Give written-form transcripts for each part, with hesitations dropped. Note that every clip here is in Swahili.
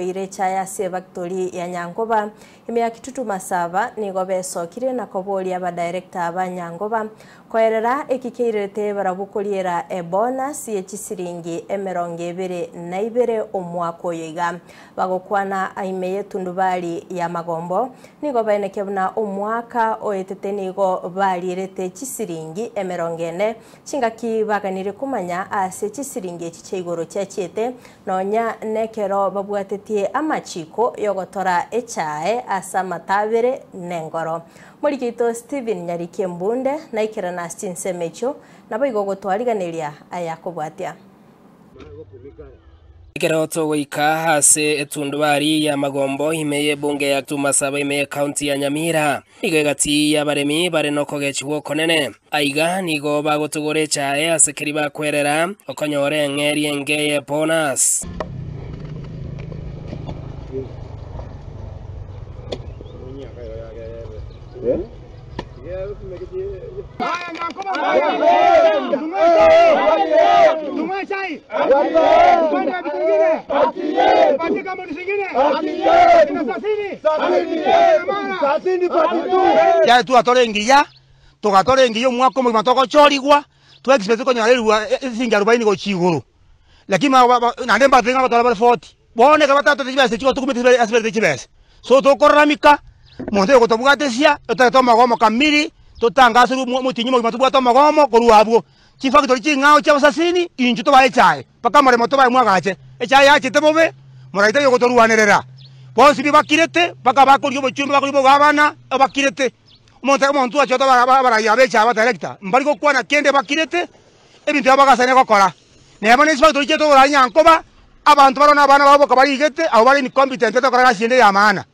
Irecha ya Factory ya Nyangoba imeyakitutu masaba nigo besokire na kobolia ba director ba Nyangoba koerera ekikeirete barabukoliera bonus y'ekisiringi $200 omwaka oyiga bagokwana aimeye tundubali ya magombo nigo baenekebuna omwaka oyetete nigo balirete ekisiringi $40 chingaki baganire kumanya ase ekisiringi ekicheigoro kyachete nonya nekero babwate amachiko yogotora echae asa matabere nengoro Murikito Steven Nyariki Mbunde na ikirana Stinsemecho nabo igogotwariganiria ayakobwatia Ikeroto wika hase etundubari ya magombo imeye bunge ya tumasaba imeye county ya Nyamira igegati ya baremi bare nokogechwo konene aiga nigo bagotugore chae asekeri bakwerera okonyore ngeri engeye bonus Ya tu atorengiya tugatorengiyo mwako mu matoko chorigwa tu expect ko nyarerwa singa 40 go chiguru lakini nande mbatenga batala 40 bone ka batatu tibese chiko tukumite asibere tibese so to koramika monte ko tobugatesia etato magomo kamiri totangaza mutinyi mu matubwa to magomo koruabwo chifactory chingao cha basasini inju to baechae paka mare moto ba mwagache echae yache tebobe muraita yo kotoruanerera bonsi bibakirete paka bakuriyo bochumba bakuriyo gabana abakirete montu achota bara yabecha ba director mbari ko kwana kende bakirete ebintu yabagasane gokora neba ne factory cheto bara Nyangoba abantu barona abana babo kabarigete abo bari ni competent to kora sinde ya maana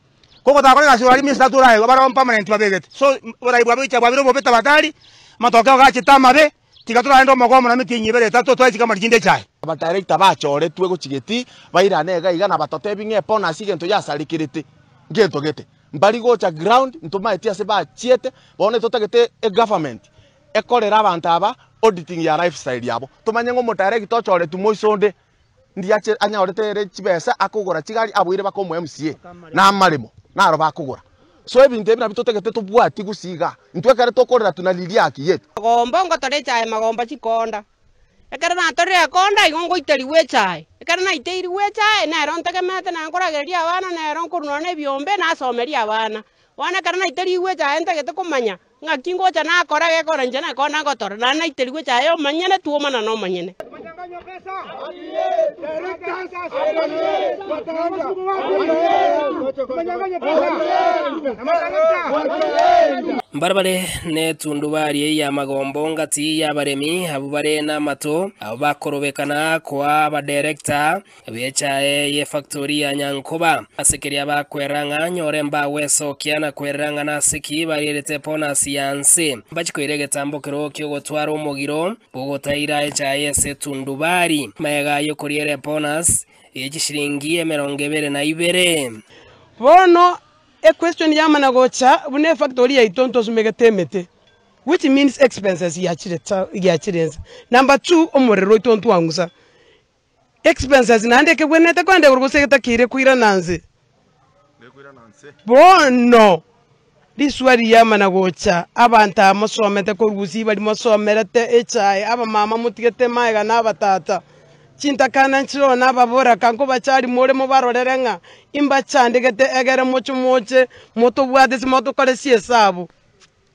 koko takore gasuri misatura he bara permanent babegete so bara ibwa bicha babiro bobeta batari matoka gachita mabe tigatura ndo magomo na mitinyi bere tato twachika marjinde chai ba director bachore twe guchigeti baira nega igana batote binge pona sigento ya salikirite ngento gete mbari gocha ground ntuma etia se ba chiete bone totagete e government ekorera abantu aba auditing ya lifestyle yabo tumanye ngo mo director chore tumoisonde ndiache anyaorete chibesa akugura chigari abwire bakomo MCA na marimo naro bakugura so ebintu ebina bitotegete tubwati gusiga ntwekare tokorera tunalilia akiyete magombo ngotore chae magomba chikonda ekara na tore akonda igongo iteriwe chae ekara na iteriwe chae na rontege mete na ngorageria abana na ronkuruna ne biombe na someria abana wana kana na iteriwe chae ntegete kumanya ngakingo cha na akora gekora nje na kona ngotore na iteriwe chae omanyene tuomana no manyene Mbarbare ne tundubari ya magombo ngati ya baremi abubare na mato abakorobekana kwa ba director bechae ye factory ya Nyangoba asekeria bakweranga nyoremba weso kiana kweranga na siki barerete pona sianse bachiko iregetambo kero kyo gotwara umugiro bogotaira echae se tundubari mayega yo kuriere bonus y'ekishiringi $200 bono a question yamana gocha bune factory ya itonto sumegetemete which means expenses yachirenza number 2 omorero itonto wangusa expenses nande ke bwenete kwande urugusegeta kire kuira nanze bono diswari yamana gocha abantu amasomete ko rugusi bari masomerete echae aba mama mutigete maiga na batata chintakana nchiro na babora kanko bachari more mo barorerenga imba chandegete egere mocho moche moto bwade moto kore siesabo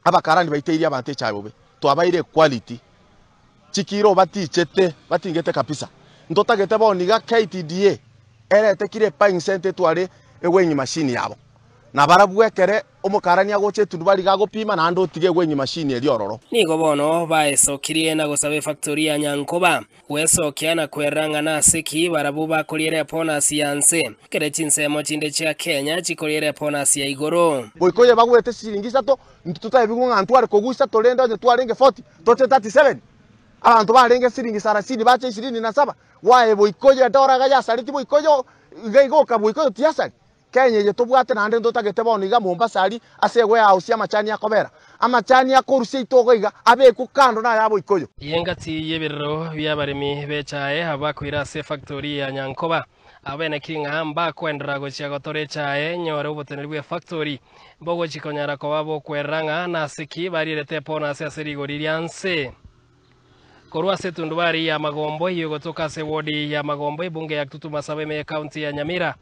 abakarani baiteiria abantu chabobe to abaire quality chikiro batichete batingete kapisa ndotagete boniga KTDA erete kire paying center tware egwenyi machine yabo na barabwekere omukarani agoche tundubari gagopima na ndo tige gwenyi machine eri ororo nigo bono baesokirie na gosabe factory ya Nyangoba wesokia na kweranga na siki barabuba koliere pona sianse kere chinsemo chinde cha Kenya chikoliere pona sia igoro boikoye bagwete siringi sato tutabigunga antware kogusa tolenda de twarenge 40 tote 37 abantu barenge siringi sarasini bache 27 wae boikoye doraga ya sariti boikoye gaigoka boikoye tiasari Kenya je tobwate nande ndotagete boniga Mombasa ari asegwe house ya machani yakobera amachani yakorusia itogoiga abe kukando na yabo ikoyo yengati yebirro byabaremi bechae abakwira se factory ya Nyangoba abene kinga mba kwendera gochia gotore chae nyore ubotene bwe factory bogo chikonyara ko babo kweranga na siki barirete pona se serigorianse korwa setundu bari ya Magombo hiyo kutoka se wodi ya Magombo bunge ya Kitutu Masawe me county ya Nyamira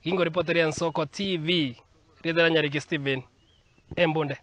Kingo reporter ya Nsoko TV Ridera Nyariki Steven Embonde